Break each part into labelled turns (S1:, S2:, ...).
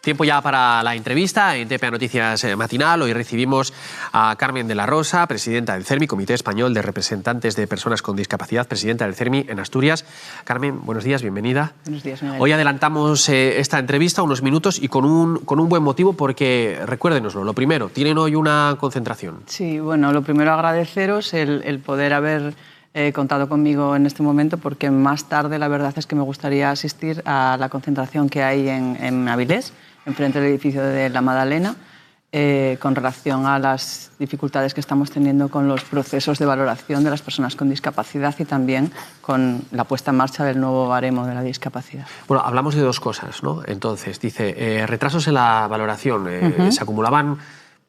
S1: Tiempo ya para la entrevista en TPA Noticias Matinal. Hoy recibimos a Carmen de la Rosa, presidenta del CERMI, Comité Español de Representantes de Personas con Discapacidad, presidenta del CERMI en Asturias. Carmen, buenos días, bienvenida.
S2: Buenos días, Miguel.
S1: Hoy adelantamos esta entrevista unos minutos y con un buen motivo porque, recuérdenoslo, lo primero, tienen hoy una concentración.
S2: Sí, bueno, lo primero agradeceros el poder haber contado conmigo en este momento, porque más tarde la verdad es que me gustaría asistir a la concentración que hay en Avilés, enfrente del edificio de la Madalena, con relación a las dificultades que estamos teniendo con los procesos de valoración de las personas con discapacidad y también con la puesta en marcha del nuevo baremo de la discapacidad.
S1: Bueno, hablamos de dos cosas, ¿no? Entonces, dice, retrasos en la valoración, se acumulaban.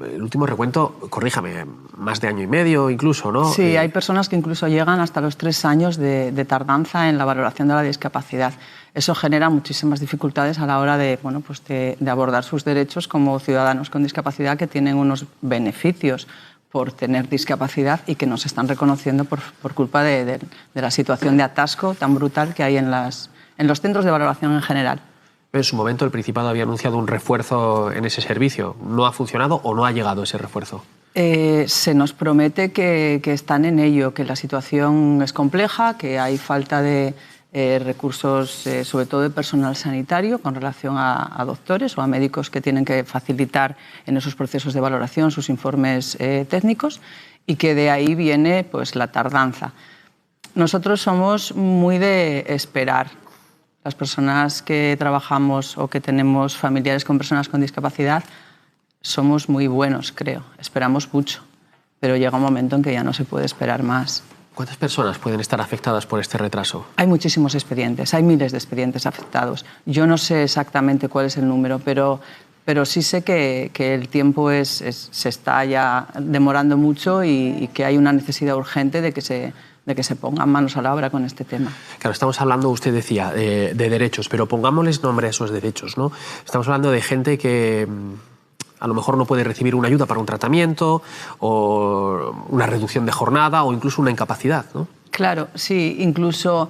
S1: El último recuento, corríjame, más de año y medio incluso, ¿no?
S2: Sí, hay personas que incluso llegan hasta los 3 años de tardanza en la valoración de la discapacidad. Eso genera muchísimas dificultades a la hora de, bueno, pues de abordar sus derechos como ciudadanos con discapacidad, que tienen unos beneficios por tener discapacidad y que no se están reconociendo por culpa de la situación de atasco tan brutal que hay en los centros de valoración en general.
S1: En su momento el Principado había anunciado un refuerzo en ese servicio. ¿No ha funcionado o no ha llegado ese refuerzo?
S2: Se nos promete que están en ello, que la situación es compleja, que hay falta de recursos, sobre todo de personal sanitario, con relación a doctores o a médicos que tienen que facilitar en esos procesos de valoración sus informes técnicos, y que de ahí viene pues, la tardanza. Nosotros somos muy de esperar. Las personas que trabajamos o que tenemos familiares con personas con discapacidad somos muy buenos, creo. Esperamos mucho, pero llega un momento en que ya no se puede esperar más.
S1: ¿Cuántas personas pueden estar afectadas por este retraso?
S2: Hay muchísimos expedientes, hay miles de expedientes afectados. Yo no sé exactamente cuál es el número, pero sí sé que el tiempo se está ya demorando mucho y que hay una necesidad urgente de que se pongan manos a la obra con este tema.
S1: Claro, estamos hablando, usted decía, de derechos, pero pongámosles nombre a esos derechos, ¿no? Estamos hablando de gente que a lo mejor no puede recibir una ayuda para un tratamiento o una reducción de jornada o incluso una incapacidad, ¿no? Claro,
S2: sí, incluso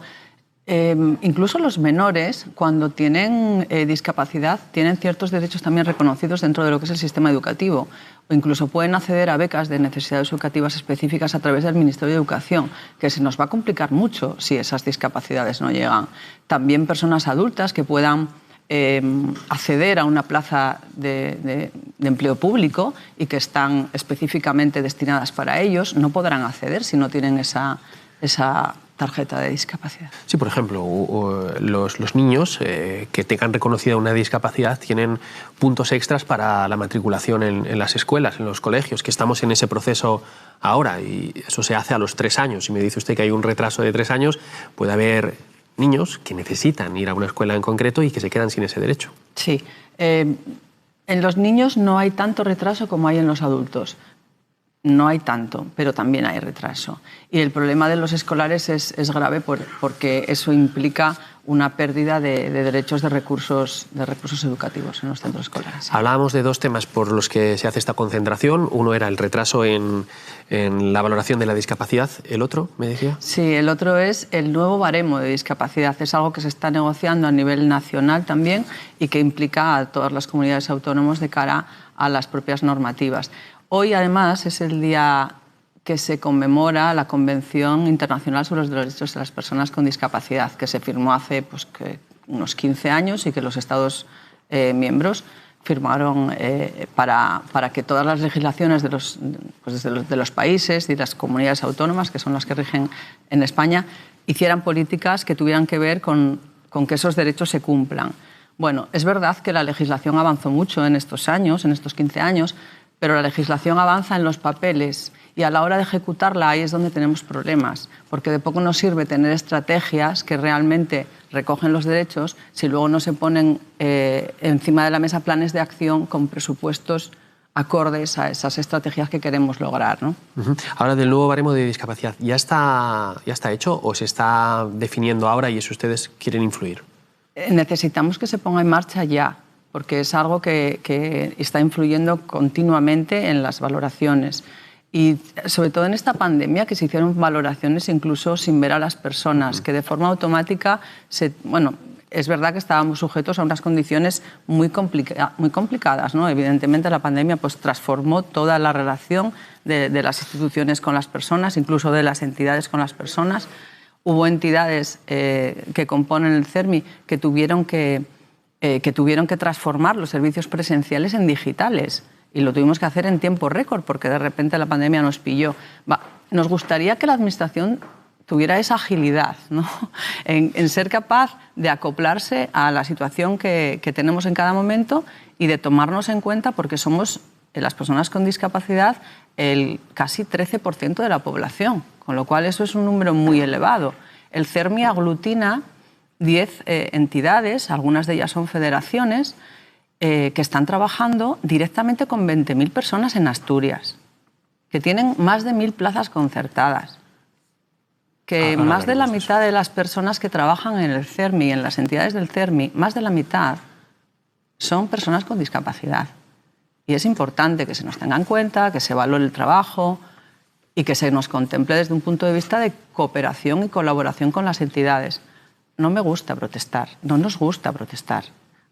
S2: los menores, cuando tienen discapacidad, tienen ciertos derechos también reconocidos dentro de lo que es el sistema educativo, o incluso pueden acceder a becas de necesidades educativas específicas a través del Ministerio de Educación, que se nos va a complicar mucho si esas discapacidades no llegan. También personas adultas que puedan acceder a una plaza de empleo público y que están específicamente destinadas para ellos, no podrán acceder si no tienen esa tarjeta de discapacidad.
S1: Sí, por ejemplo, los niños que tengan reconocida una discapacidad tienen puntos extras para la matriculación en las escuelas, en los colegios, que estamos en ese proceso ahora, y eso se hace a los 3 años. Si me dice usted que hay un retraso de 3 años, puede haber niños que necesitan ir a una escuela en concreto y que se quedan sin ese derecho.
S2: Sí, en los niños no hay tanto retraso como hay en los adultos. No hay tanto, pero también hay retraso. Y el problema de los escolares es grave porque eso implica una pérdida de derechos de recursos educativos en los centros escolares.
S1: Hablábamos de 2 temas por los que se hace esta concentración. Uno era el retraso en la valoración de la discapacidad. ¿El otro, me decía?
S2: Sí, el otro es el nuevo baremo de discapacidad. Es algo que se está negociando a nivel nacional también y que implica a todas las comunidades autónomas de cara a las propias normativas. Hoy, además, es el día que se conmemora la Convención Internacional sobre los Derechos de las Personas con Discapacidad, que se firmó hace unos 15 años y que los Estados miembros firmaron para que todas las legislaciones de los países y las comunidades autónomas, que son las que rigen en España, hicieran políticas que tuvieran que ver con que esos derechos se cumplan. Bueno, es verdad que la legislación avanzó mucho en estos años, en estos 15 años, pero la legislación avanza en los papeles y a la hora de ejecutarla ahí es donde tenemos problemas, porque de poco nos sirve tener estrategias que realmente recogen los derechos si luego no se ponen encima de la mesa planes de acción con presupuestos acordes a esas estrategias que queremos lograr, ¿no?
S1: Ahora, del nuevo baremo de discapacidad, ¿ya está hecho o se está definiendo ahora y eso ustedes quieren influir?
S2: Necesitamos que se ponga en marcha ya, porque es algo que está influyendo continuamente en las valoraciones. Y sobre todo en esta pandemia, que se hicieron valoraciones incluso sin ver a las personas, que de forma automática es verdad que estábamos sujetos a unas condiciones muy complicadas, ¿no? Evidentemente la pandemia pues, transformó toda la relación de las instituciones con las personas, incluso de las entidades con las personas. Hubo entidades que componen el CERMI que tuvieron que transformar los servicios presenciales en digitales, y lo tuvimos que hacer en tiempo récord porque de repente la pandemia nos pilló. Nos gustaría que la Administración tuviera esa agilidad, ¿no? en ser capaz de acoplarse a la situación que tenemos en cada momento y de tomarnos en cuenta, porque somos, las personas con discapacidad, el casi 13% de la población, con lo cual eso es un número muy elevado. El CERMI aglutina 10 entidades, algunas de ellas son federaciones, que están trabajando directamente con 20.000 personas en Asturias, que tienen más de 1.000 plazas concertadas, que más de la mitad de las personas que trabajan en el CERMI, en las entidades del CERMI, más de la mitad son personas con discapacidad. Y es importante que se nos tenga en cuenta, que se valore el trabajo y que se nos contemple desde un punto de vista de cooperación y colaboración con las entidades. No me gusta protestar, no nos gusta protestar.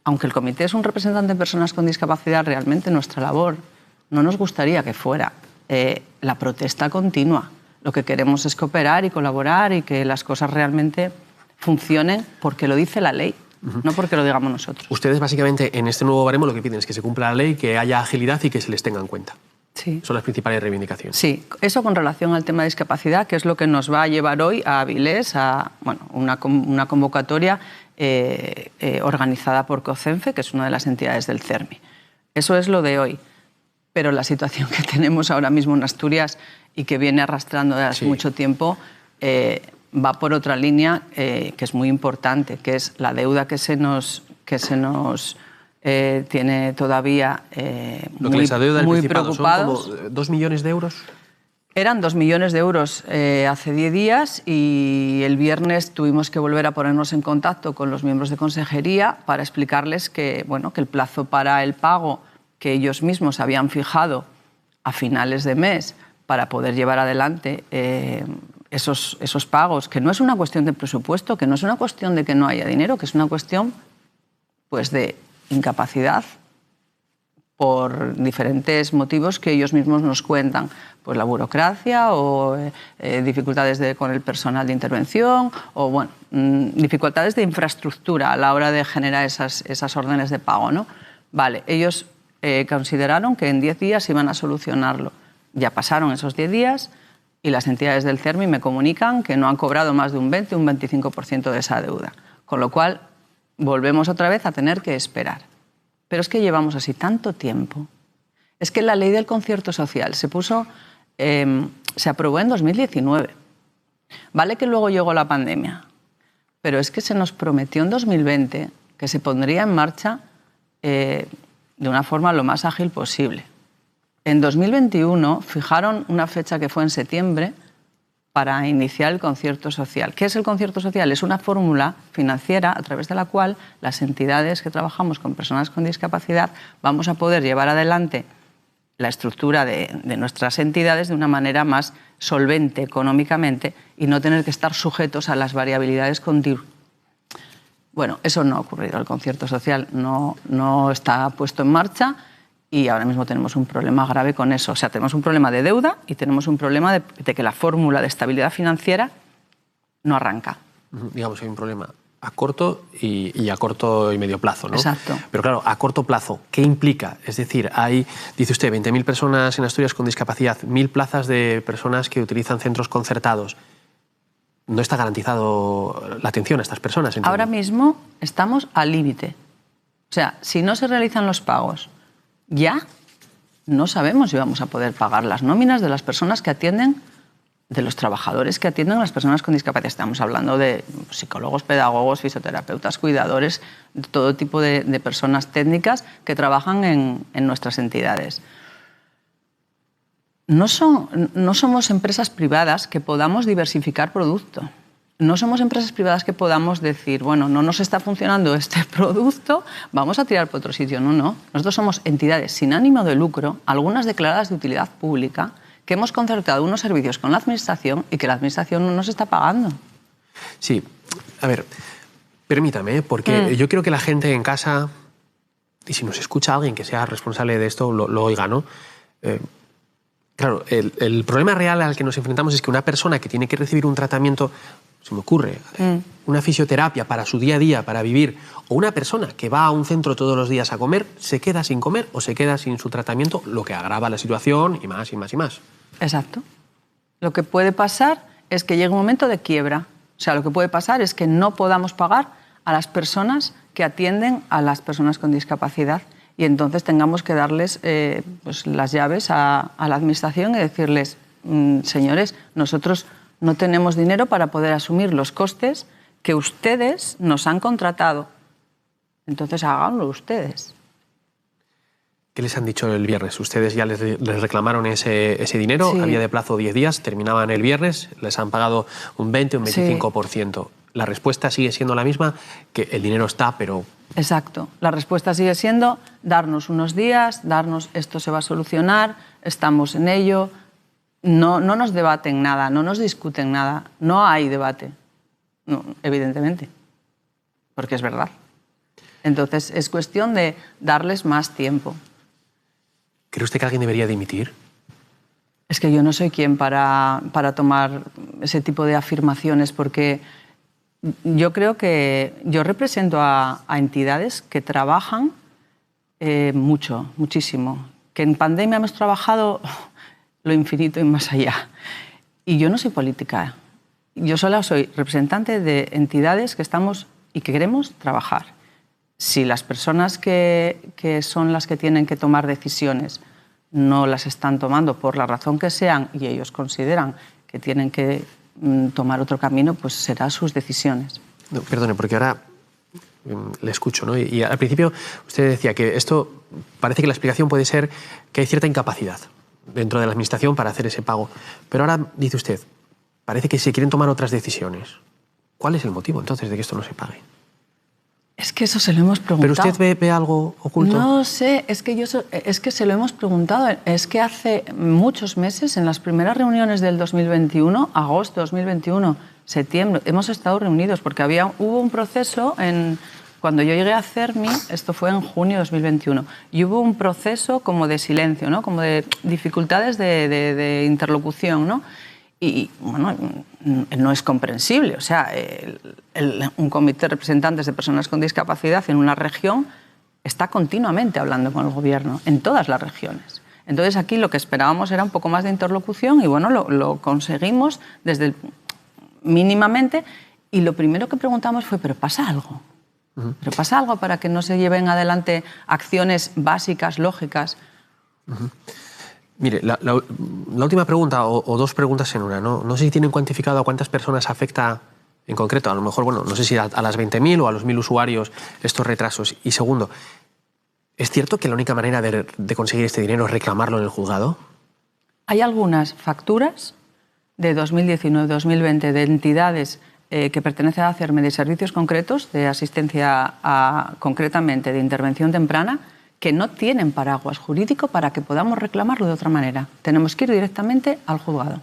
S2: Aunque el comité es un representante de personas con discapacidad, realmente nuestra labor no nos gustaría que fuera la protesta continua. Lo que queremos es cooperar y colaborar y que las cosas realmente funcionen porque lo dice la ley, no porque lo digamos nosotros.
S1: Ustedes básicamente en este nuevo baremo lo que piden es que se cumpla la ley, que haya agilidad y que se les tenga en cuenta.
S2: Sí.
S1: Son las principales reivindicaciones.
S2: Sí, eso con relación al tema de discapacidad, que es lo que nos va a llevar hoy a Avilés, a una convocatoria organizada por COCENFE, que es una de las entidades del CERMI. Eso es lo de hoy. Pero la situación que tenemos ahora mismo en Asturias y que viene arrastrando desde hace mucho tiempo va por otra línea que es muy importante, que es la deuda que se nos tiene todavía muy preocupados.
S1: ¿Son como 2 millones de euros?
S2: Eran 2 millones de euros hace 10 días y el viernes tuvimos que volver a ponernos en contacto con los miembros de consejería para explicarles que, bueno, que el plazo para el pago que ellos mismos habían fijado a finales de mes para poder llevar adelante esos pagos, que no es una cuestión de presupuesto, que no es una cuestión de que no haya dinero, que es una cuestión pues, de incapacidad por diferentes motivos que ellos mismos nos cuentan, pues la burocracia o dificultades con el personal de intervención o bueno, dificultades de infraestructura a la hora de generar esas órdenes de pago, ¿no? Vale, ellos consideraron que en 10 días iban a solucionarlo. Ya pasaron esos 10 días y las entidades del CERMI me comunican que no han cobrado más de un 20 o un 25% de esa deuda, con lo cual volvemos otra vez a tener que esperar. Pero es que llevamos así tanto tiempo. Es que la ley del concierto social se aprobó en 2019. Vale que luego llegó la pandemia, pero es que se nos prometió en 2020 que se pondría en marcha de una forma lo más ágil posible. En 2021 fijaron una fecha que fue en septiembre para iniciar el concierto social. ¿Qué es el concierto social? Es una fórmula financiera a través de la cual las entidades que trabajamos con personas con discapacidad vamos a poder llevar adelante la estructura de nuestras entidades de una manera más solvente económicamente y no tener que estar sujetos a las variabilidades continuas. Bueno, eso no ha ocurrido. El concierto social no está puesto en marcha y ahora mismo tenemos un problema grave con eso. O sea, tenemos un problema de deuda y tenemos un problema de que la fórmula de estabilidad financiera no arranca.
S1: Digamos, hay un problema a corto y a corto y medio plazo, ¿no?
S2: Exacto.
S1: Pero claro, a corto plazo, ¿qué implica? Es decir, hay, dice usted, 20.000 personas en Asturias con discapacidad, 1.000 plazas de personas que utilizan centros concertados. No está garantizado la atención a estas personas, ¿entiende?
S2: Ahora mismo estamos al límite. O sea, si no se realizan los pagos ya, no sabemos si vamos a poder pagar las nóminas de las personas que atienden, de los trabajadores que atienden a las personas con discapacidad. Estamos hablando de psicólogos, pedagogos, fisioterapeutas, cuidadores, de todo tipo de personas técnicas que trabajan en nuestras entidades. No somos empresas privadas que podamos diversificar producto. No somos empresas privadas que podamos decir, bueno, no nos está funcionando este producto, vamos a tirar por otro sitio. No, no. Nosotros somos entidades sin ánimo de lucro, algunas declaradas de utilidad pública, que hemos concertado unos servicios con la Administración y que la Administración no nos está pagando.
S1: Sí, a ver, Permítame, porque yo quiero que la gente en casa, y si nos escucha alguien que sea responsable de esto, lo oiga, ¿no? Claro, el problema real al que nos enfrentamos es que una persona que tiene que recibir un tratamiento, se me ocurre, una fisioterapia para su día a día, para vivir, o una persona que va a un centro todos los días a comer, se queda sin comer o se queda sin su tratamiento, lo que agrava la situación y más y más y más.
S2: Exacto. Lo que puede pasar es que llegue un momento de quiebra. O sea, lo que puede pasar es que no podamos pagar a las personas que atienden a las personas con discapacidad y entonces tengamos que darles pues las llaves a la administración y decirles, señores, nosotros no tenemos dinero para poder asumir los costes que ustedes nos han contratado. Entonces háganlo ustedes.
S1: ¿Qué les han dicho el viernes? ¿Ustedes ya les reclamaron ese dinero? Sí. Había de plazo 10 días, terminaban el viernes, les han pagado un 20, un 25%. Sí. La respuesta sigue siendo la misma, que el dinero está, pero...
S2: Exacto. La respuesta sigue siendo darnos unos días, darnos esto se va a solucionar, estamos en ello. No nos debaten nada, no nos discuten nada. No hay debate, no, evidentemente, porque es verdad. Entonces es cuestión de darles más tiempo.
S1: ¿Cree usted que alguien debería dimitir?
S2: Es que yo no soy quien para tomar ese tipo de afirmaciones, porque yo creo que yo represento a entidades que trabajan muchísimo. Que en pandemia hemos trabajado lo infinito y más allá. Y yo no soy política. Yo solo soy representante de entidades que estamos y que queremos trabajar. Si las personas que son las que tienen que tomar decisiones no las están tomando por la razón que sean y ellos consideran que tienen que tomar otro camino, pues serán sus decisiones.
S1: No, perdone, porque ahora le escucho, ¿no? Y al principio usted decía que esto parece que la explicación puede ser que hay cierta incapacidad dentro de la administración para hacer ese pago. Pero ahora dice usted, parece que se quieren tomar otras decisiones. ¿Cuál es el motivo entonces de que esto no se pague?
S2: Es que eso se lo hemos preguntado.
S1: ¿Pero usted ve algo oculto?
S2: No sé, es que se lo hemos preguntado. Es que hace muchos meses, en las primeras reuniones del 2021, agosto 2021, septiembre, hemos estado reunidos porque hubo un proceso cuando yo llegué a CERMI, esto fue en junio de 2021, y hubo un proceso como de silencio, ¿no? Como de dificultades de interlocución, ¿no? Y, bueno, no es comprensible. O sea, un comité de representantes de personas con discapacidad en una región está continuamente hablando con el gobierno, en todas las regiones. Entonces, aquí lo que esperábamos era un poco más de interlocución y, bueno, lo conseguimos mínimamente. Y lo primero que preguntamos fue, ¿pero pasa algo? ¿Pero pasa algo para que no se lleven adelante acciones básicas, lógicas?
S1: Mire, la última pregunta, o dos preguntas en una, ¿no? No sé si tienen cuantificado a cuántas personas afecta en concreto. A lo mejor, bueno, no sé si a las 20.000 o a los 1.000 usuarios estos retrasos. Y segundo, ¿es cierto que la única manera de conseguir este dinero es reclamarlo en el juzgado?
S2: Hay algunas facturas de 2019-2020 de entidades que pertenecen a CERMI de servicios concretos, de asistencia concretamente de intervención temprana, que no tienen paraguas jurídico para que podamos reclamarlo de otra manera. Tenemos que ir directamente al juzgado,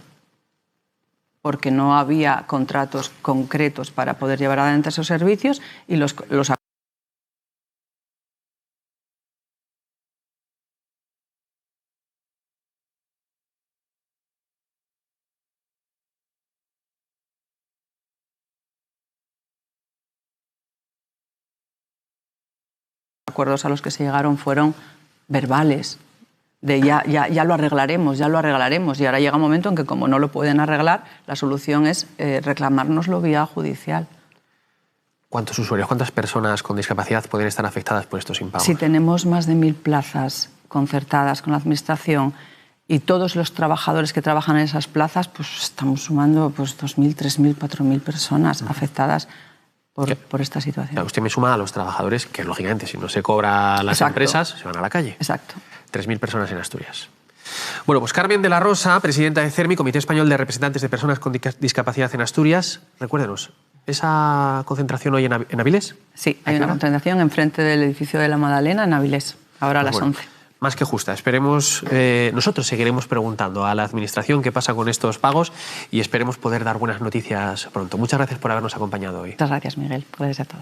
S2: porque no había contratos concretos para poder llevar adelante esos servicios y los acuerdos a los que se llegaron fueron verbales, de ya lo arreglaremos, y ahora llega un momento en que como no lo pueden arreglar, la solución es reclamárnoslo vía judicial.
S1: ¿Cuántos usuarios, cuántas personas con discapacidad pueden estar afectadas por estos impagos?
S2: Si tenemos más de 1.000 plazas concertadas con la Administración y todos los trabajadores que trabajan en esas plazas, pues estamos sumando pues, 2.000, 3.000, 4.000 personas afectadas por esta situación.
S1: Claro, usted me suma a los trabajadores, que lógicamente si no se cobra a las empresas, se van a la calle.
S2: Exacto.
S1: 3.000 personas en Asturias. Bueno, pues Carmen de la Rosa, presidenta de CERMI, Comité Español de Representantes de Personas con Discapacidad en Asturias. Recuérdenos, ¿esa concentración hoy en Avilés?
S2: Sí, hay una concentración enfrente del edificio de la Magdalena en Avilés, ahora a las 11.
S1: Más que justa. Esperemos, nosotros seguiremos preguntando a la Administración qué pasa con estos pagos y esperemos poder dar buenas noticias pronto. Muchas gracias por habernos acompañado hoy.
S2: Muchas gracias, Miguel. Gracias a todos.